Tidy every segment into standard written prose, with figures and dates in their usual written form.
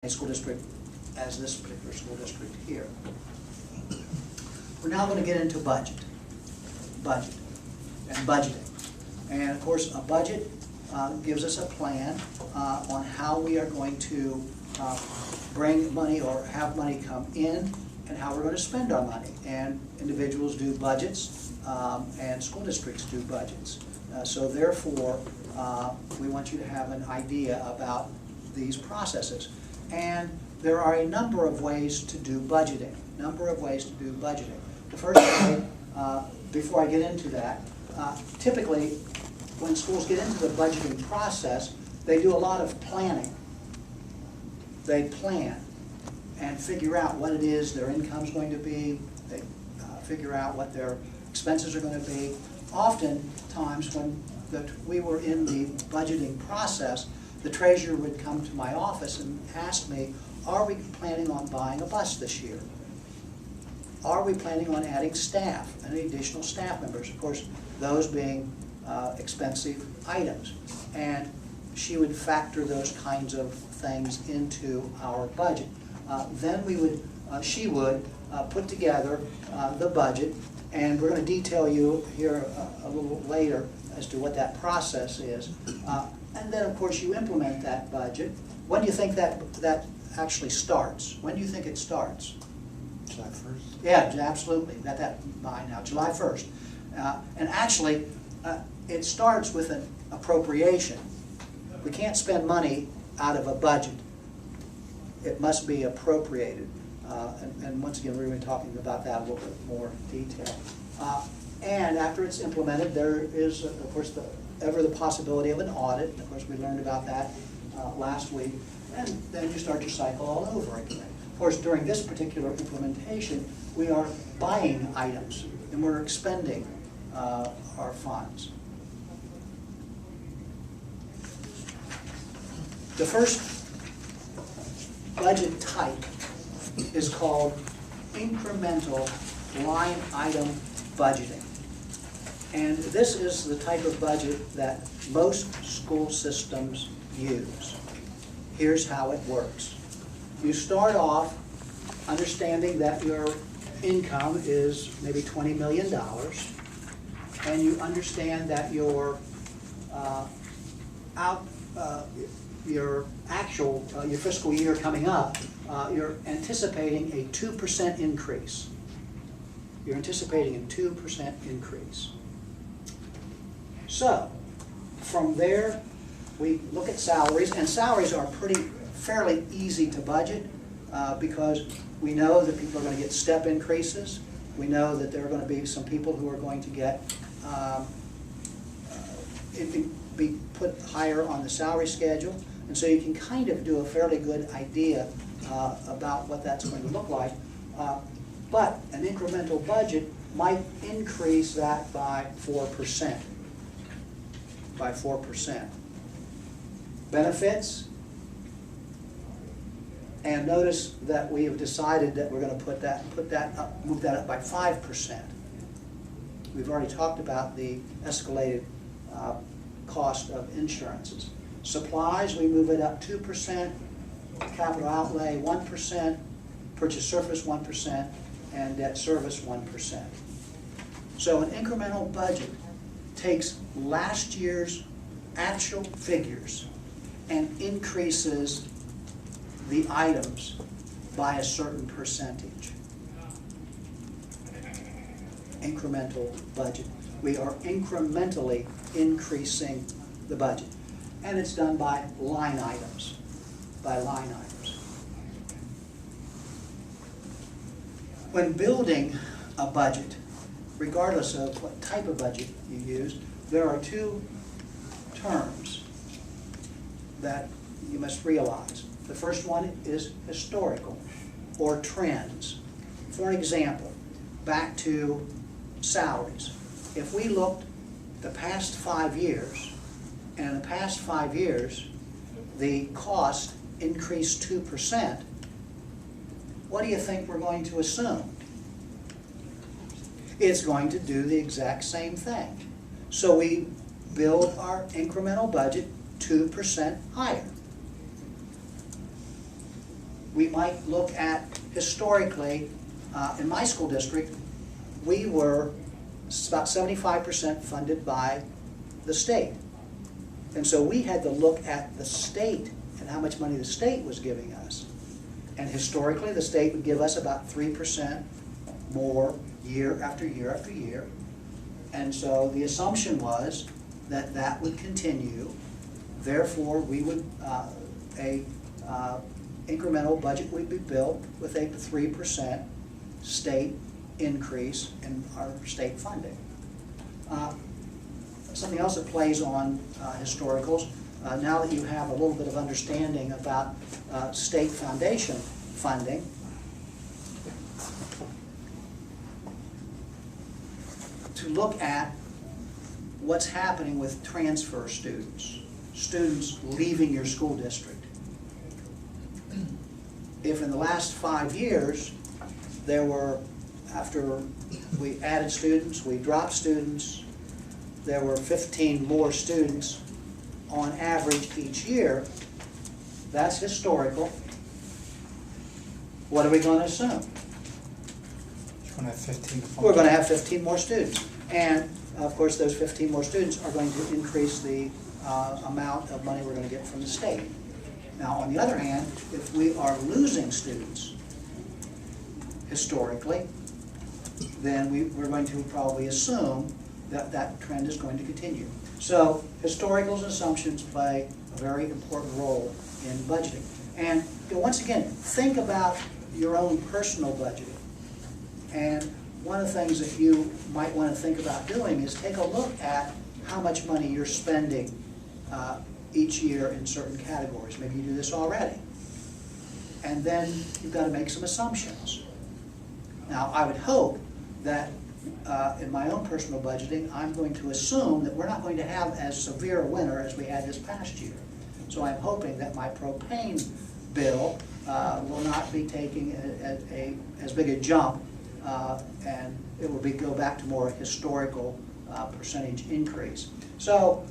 school district as this particular school district here. We're now going to get into budget and budgeting. And of course, a budget gives us a plan on how we are going to bring money or have money come in and how we're going to spend our money. And individuals do budgets and school districts do budgets. So therefore, we want you to have an idea about these processes. And there are a number of ways to do budgeting. The first way, before I get into that, typically when schools get into the budgeting process, they do a lot of planning. They plan and figure out what it is their income's going to be. They figure out what their expenses are going to be. Oftentimes when we were in the budgeting process, the treasurer would come to my office and ask me, are we planning on buying a bus this year? Are we planning on adding staff, any additional staff members? Of course, those being expensive items. And she would factor those kinds of things into our budget. Then she would put together the budget, and we're going to detail you here a little later as to what that process is. And then, of course, you implement that budget. When do you think that actually starts? When do you think it starts? July 1st? Yeah, absolutely. Got that in mind now, July 1st. And actually, it starts with an appropriation. We can't spend money out of a budget. It must be appropriated. And once again, we're going to be talking about that in a little bit more detail. And after it's implemented, there is, of course, ever the possibility of an audit. Of course, we learned about that last week. And then you start your cycle all over again. Of course, during this particular implementation, we are buying items and we're expending our funds. The first budget type is called incremental line item budgeting. And this is the type of budget that most school systems use. Here's how it works. You start off understanding that your income is maybe $20 million, and you understand that your fiscal year coming up, you're anticipating a 2% increase. You're anticipating a 2% increase. So, from there, we look at salaries, and salaries are fairly easy to budget because we know that people are going to get step increases. We know that there are going to be some people who are going to get be put higher on the salary schedule, and so you can kind of do a fairly good idea about what that's going to look like. But an incremental budget might increase that by 4%. Benefits, and notice that we have decided that we're going to move that up by 5%. We've already talked about the escalated cost of insurances. Supplies, we move it up 2%, capital outlay 1%, purchase surface 1%, and debt service 1%. So an incremental budget takes last year's actual figures and increases the items by a certain percentage. Incremental budget. We are incrementally increasing the budget. And it's done by line items. When building a budget, regardless of what type of budget you use, there are two terms that you must realize. The first one is historical, or trends. For example, back to salaries. If we looked the past 5 years, and in the past 5 years, the cost increased 2%, what do you think we're going to assume? It's going to do the exact same thing. So we build our incremental budget 2% higher. we might look at historically, in my school district, we were about 75% funded by the state. And so we had to look at the state and how much money the state was giving us. And historically, the state would give us about 3% more year after year after year. And so the assumption was that that would continue. Therefore, we would, incremental budget would be built with a 3% state increase in our state funding. Something else that plays on historicals, now that you have a little bit of understanding about state foundation funding, to look at what's happening with transfer students, students leaving your school district. If in the last 5 years, there were, after we added students, we dropped students, there were 15 more students on average each year, that's historical. What are we going to assume? You're going to have 15. We're going to have 15 more students. And of course, those 15 more students are going to increase the amount of money we're going to get from the state. Now, on the other hand, if we are losing students historically, then we're going to probably assume that that trend is going to continue. So historicals and assumptions play a very important role in budgeting. And once again, think about your own personal budgeting. And one of the things that you might want to think about doing is take a look at how much money you're spending each year in certain categories. Maybe you do this already. And then you've got to make some assumptions. Now, I would hope that in my own personal budgeting, I'm going to assume that we're not going to have as severe a winter as we had this past year. So I'm hoping that my propane bill will not be taking as big a jump, and it will go back to more historical percentage increase. So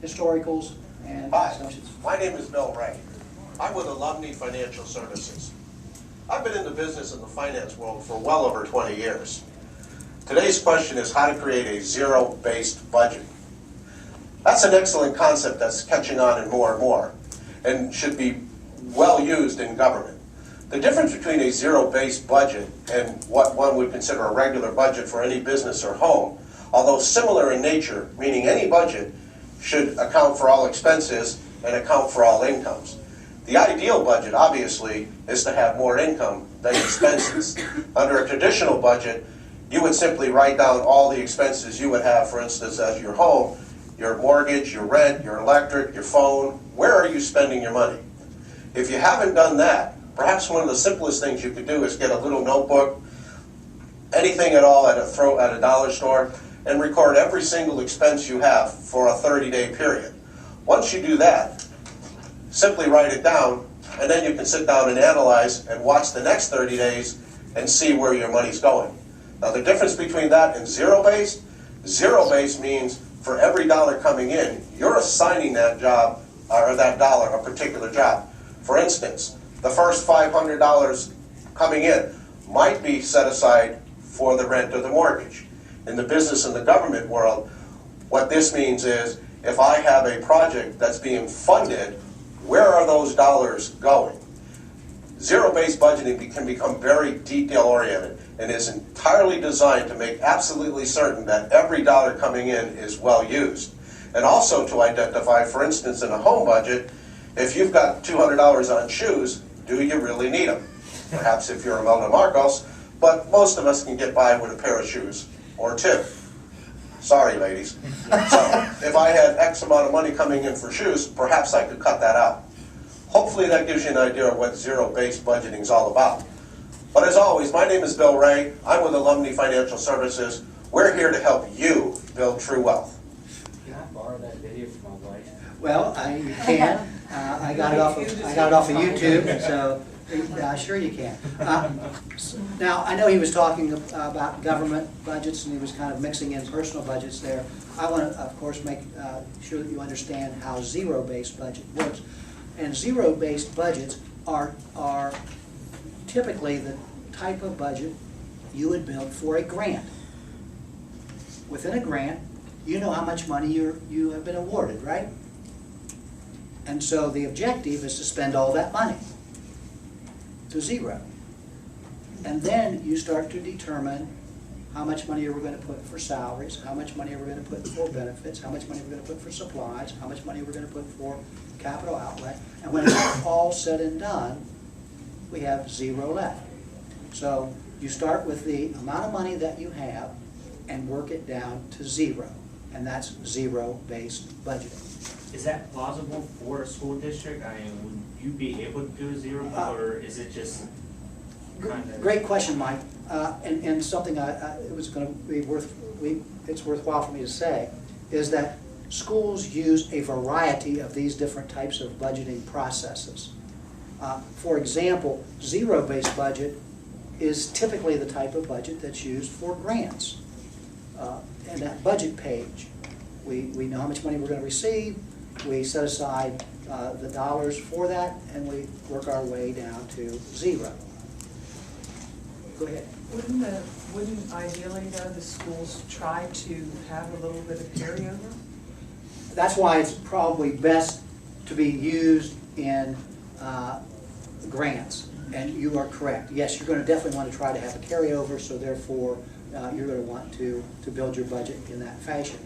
historicals and assumptions. My name is Bill Ray. I'm with Alumni Financial Services. I've been in the business in the finance world for well over 20 years. Today's question is how to create a zero-based budget. That's an excellent concept that's catching on and more, and should be well used in government. The difference between a zero-based budget and what one would consider a regular budget for any business or home, although similar in nature, meaning any budget should account for all expenses and account for all incomes. The ideal budget, obviously, is to have more income than expenses. Under a traditional budget, you would simply write down all the expenses you would have, for instance, as your home, your mortgage, your rent, your electric, your phone. Where are you spending your money? If you haven't done that, perhaps one of the simplest things you could do is get a little notebook, anything at all at a dollar store, and record every single expense you have for a 30-day period. Once you do that, simply write it down, and then you can sit down and analyze and watch the next 30 days and see where your money's going. Now, the difference between that and zero-based means for every dollar coming in, you're assigning that job or that dollar a particular job. For instance, the first $500 coming in might be set aside for the rent or the mortgage. In the business and the government world, what this means is if I have a project that's being funded, where are those dollars going? Zero-based budgeting can become very detail-oriented and is entirely designed to make absolutely certain that every dollar coming in is well used. And also to identify, for instance, in a home budget, if you've got $200 on shoes, do you really need them? Perhaps if you're Imelda Marcos, but most of us can get by with a pair of shoes or two. Sorry, ladies. So if I had X amount of money coming in for shoes, perhaps I could cut that out. Hopefully that gives you an idea of what zero-based budgeting is all about. But as always, my name is Bill Ray. I'm with Alumni Financial Services. We're here to help you build true wealth. Can I borrow that video from my wife? Well, you can. I got it off of YouTube, so sure you can. Now, I know he was talking about government budgets, and he was kind of mixing in personal budgets there. I want to, of course, make sure that you understand how zero-based budget works. And zero-based budgets are typically the type of budget you would build for a grant. Within a grant, you know how much money you have been awarded, right? And so the objective is to spend all that money to zero. And then you start to determine how much money are we going to put for salaries, how much money are we going to put for benefits, how much money are we going to put for supplies, how much money we're going to put for capital outlay. And when it's all said and done, we have zero left. So you start with the amount of money that you have and work it down to zero. And that's zero-based budgeting. Is that plausible for a school district? I mean, would you be able to do a zero, or is it just kind of? Great question, Mike. And something it was going to be it's worthwhile for me to say is that schools use a variety of these different types of budgeting processes. For example, zero-based budget is typically the type of budget that's used for grants. And that budget page, we know how much money we're going to receive, we set aside the dollars for that, and we work our way down to zero. Go ahead. Wouldn't ideally though the schools try to have a little bit of carryover? That's why it's probably best to be used in grants. And you are correct. Yes, you're going to definitely want to try to have a carryover, so therefore you're going to want to build your budget in that fashion.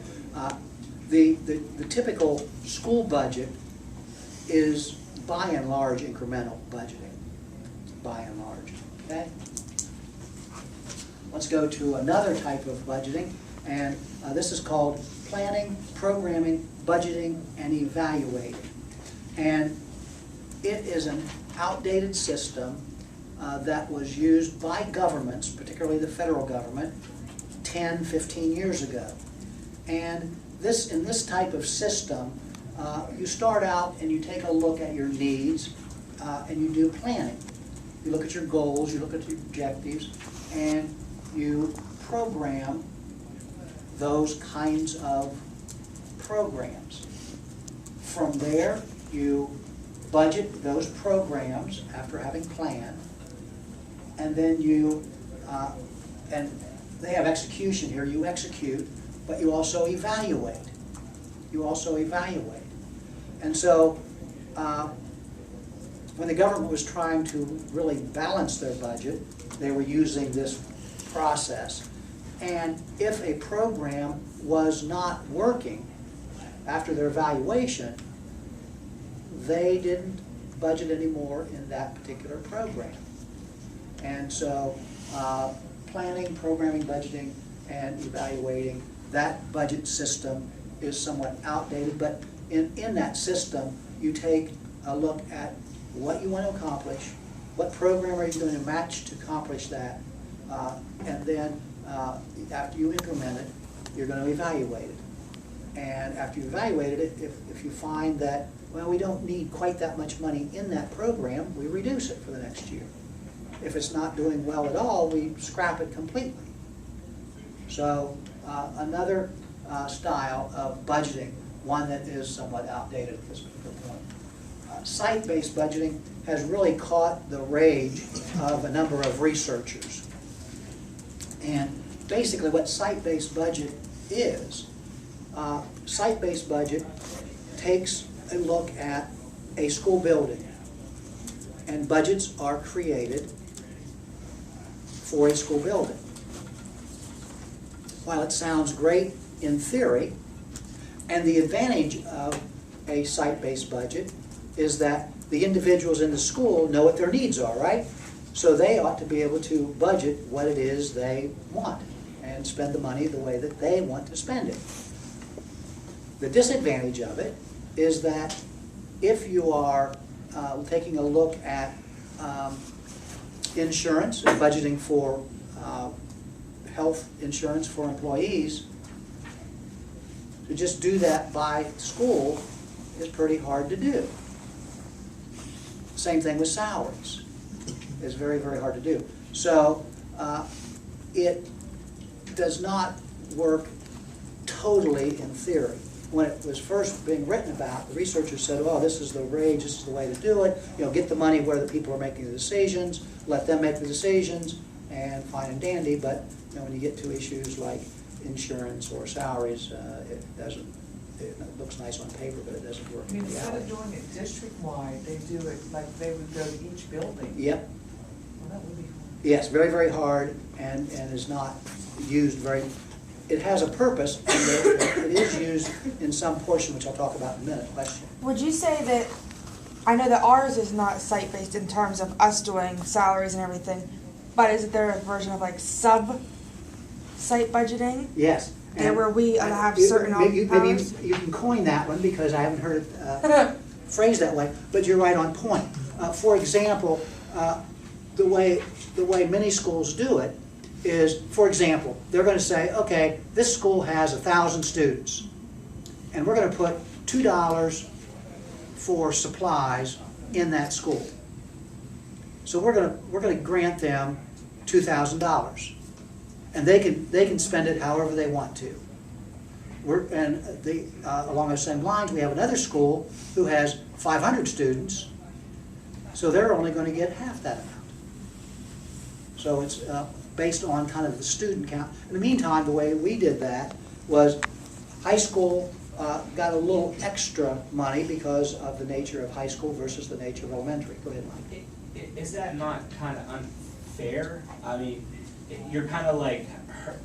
The typical school budget is by and large incremental budgeting, by and large. Okay? Let's go to another type of budgeting, and this is called planning, programming, budgeting, and evaluating. And it is an outdated system that was used by governments, particularly the federal government, 10, 15 years ago. And in this type of system, you start out and you take a look at your needs and you do planning. You look at your goals, you look at your objectives, and you program those kinds of programs. From there, you budget those programs after having planned, and then and they have execution here, you execute, but you also evaluate. You also evaluate. And so when the government was trying to really balance their budget, they were using this process. And if a program was not working after their evaluation, they didn't budget anymore in that particular program. And so planning, programming, budgeting, and evaluating, that budget system is somewhat outdated, but in that system, you take a look at what you want to accomplish, what program are you going to match to accomplish that, and then after you implement it, you're going to evaluate it. And after you evaluated it, if you find that, well, we don't need quite that much money in that program, we reduce it for the next year. If it's not doing well at all, we scrap it completely. So another style of budgeting, one that is somewhat outdated at this particular point. Site-based budgeting has really caught the rage of a number of researchers. And basically what site-based budget is, site-based budget takes a look at a school building, and budgets are created for a school building. While it sounds great in theory, and the advantage of a site-based budget is that the individuals in the school know what their needs are, right? So they ought to be able to budget what it is they want and spend the money the way that they want to spend it. The disadvantage of it is that if you are taking a look at insurance and budgeting for health insurance for employees, to just do that by school is pretty hard to do. Same thing with salaries. It's very, very hard to do. So it does not work totally in theory. when it was first being written about, the researchers said, oh, this is the rage, this is the way to do it. You know, get the money where the people are making the decisions, let them make the decisions, and fine and dandy. But you know, when you get to issues like insurance or salaries, it doesn't. It looks nice on paper, but it doesn't work I mean, in instead of reality. doing it district-wide, they do it like they would go to each building. Yep. Well, that would be fun. Yes, very, very hard, and is not used very, it has a purpose, and it is used in some portion, which I'll talk about in a minute. Question? Would you say that, I know that ours is not site-based in terms of us doing salaries and everything, but is there a version of like sub-site budgeting? Yes. There where we have You- certain maybe powers? you can coin that one, because I haven't heard it phrased that way, but you're right on point. For example, the way many schools do it is, for example, they're going to say, okay, this school has 1,000 students, and we're going to put $2 for supplies in that school. So we're going to grant them $2,000, and they can spend it however they want to. Along those same lines, we have another school who has 500 students, so they're only going to get half that amount. So it's based on kind of the student count. In the meantime, the way we did that was high school got a little extra money because of the nature of high school versus the nature of elementary. Go ahead, Mike. Is that not kind of unfair? I mean, you're kind of like,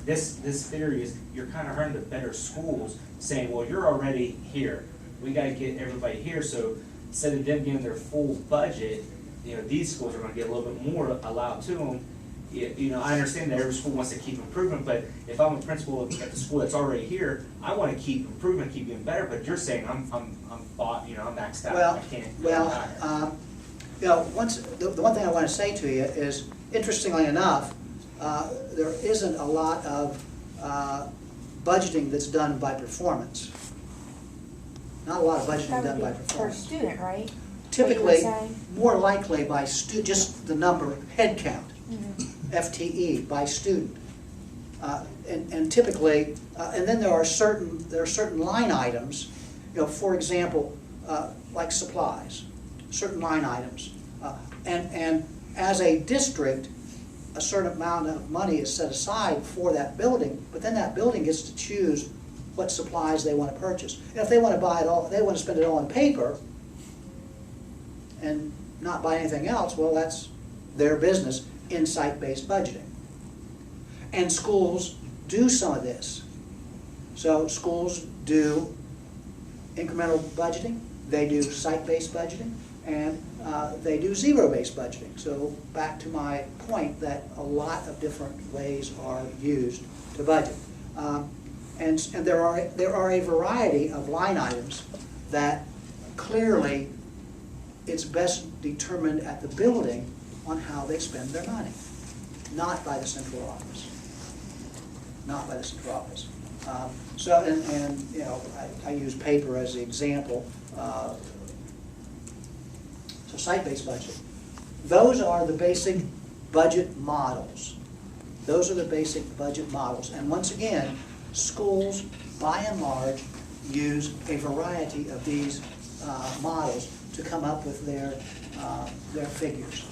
this theory is, you're kind of hurting the better schools, saying, well, you're already here. We got to get everybody here, so instead of them getting their full budget, you know, these schools are going to get a little bit more allowed to them. You know, I understand that every school wants to keep improving, but if I'm a principal at the school that's already here, I want to keep improving, keep getting better. But you're saying I'm bought, you know, I'm maxed out. Well, I can't. you know, the one thing I want to say to you is, interestingly enough, there isn't a lot of budgeting that's done by performance. Not a lot of budgeting That done would by be per performance. student, right? Typically, What you were saying? more likely by just the number, head count, FTE by student. And typically, and then there are certain line items, you know, for example, like supplies, certain line items. And as a district, a certain amount of money is set aside for that building, but then that building gets to choose what supplies they want to purchase. And if they want to buy it all, they want to spend it all on paper and not buy anything else, well, that's their business in site-based budgeting. And schools do some of this. So schools do incremental budgeting, they do site-based budgeting, and they do zero-based budgeting. So back to my point that a lot of different ways are used to budget. And there are a variety of line items that clearly it's best determined at the building on how they spend their money, not by the central office. Not by the central office. So, and you know, I use paper as the example. So site-based budget. Those are the basic budget models. Those are the basic budget models. And once again, schools, by and large, use a variety of these models to come up with their figures.